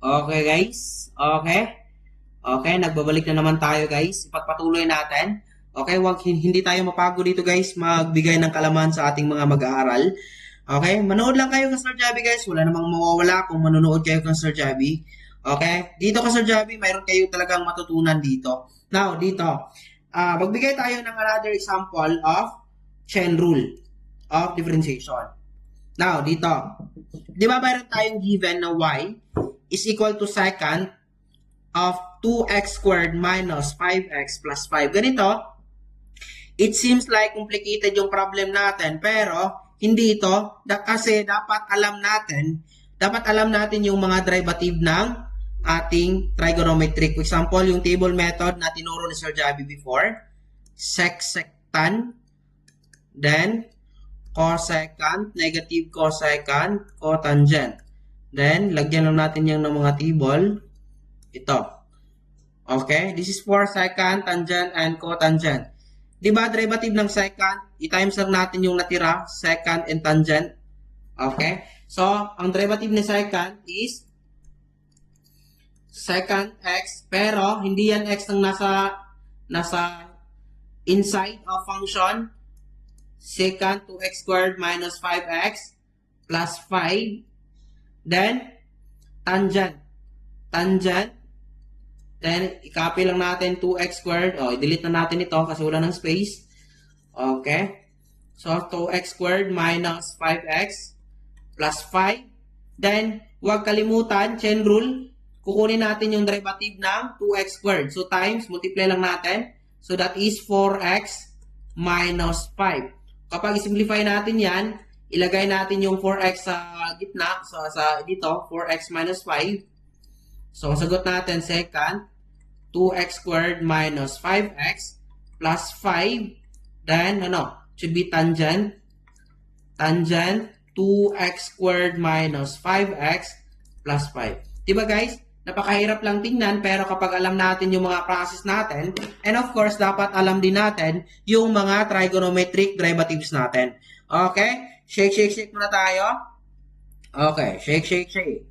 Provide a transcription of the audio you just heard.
Okay guys, okay. Okay, nagbabalik na naman tayo guys. Ipagpatuloy natin. Okay, hindi tayo mapago dito guys, magbigay ng kalaman sa ating mga mag-aaral. Okay, manood lang kayo kay Sir Javi guys. Wala namang mawawala kung manonood kayo kay Sir Javi. Okay, dito kay Sir Javi, mayroon kayo talagang matutunan dito. Now, dito, magbigay tayo ng another example of chain rule of differentiation. Now, dito, di ba mayroon tayong given na y is equal to secant of 2x squared minus 5x plus 5. Ganito, it seems like complicated yung problem natin, pero hindi ito kasi dapat alam natin yung mga derivative ng ating trigonometric. For example, yung table method na tinuro ni Sir Javi before, sec-sectant, then cosecant, negative cosecant, cotangent. Then, lagyan lang natin yung ng mga table. Ito. Okay? This is for secant, tangent, and cotangent. Diba, derivative ng secant, i-times lang natin yung natira, secant and tangent. Okay? So, ang derivative ni secant is secant x, pero hindi yan x ang nasa inside of function. Secant 2x squared minus 5x plus 5. Then, tangent. Then, i-copy lang natin 2x squared. I-delete na natin ito kasi wala ng space. Okay. So, 2x squared minus 5x plus 5. Then, huwag kalimutan, chain rule. Kukunin natin yung derivative ng 2x squared. So, times, multiply lang natin. So, that is 4x minus 5. Kapag i-simplify natin yan, ilagay natin yung 4x sa gitna. So, dito, 4x minus 5. So, ang sagot natin, secant, 2x squared minus 5x plus 5. Then, should be tangent. Tangent, 2x squared minus 5x plus 5. Diba guys? Napakahirap lang tingnan, pero kapag alam natin yung mga process natin, and of course, dapat alam din natin yung mga trigonometric derivatives natin. Okay? Shake muna tayo. Okay, shake. Shake.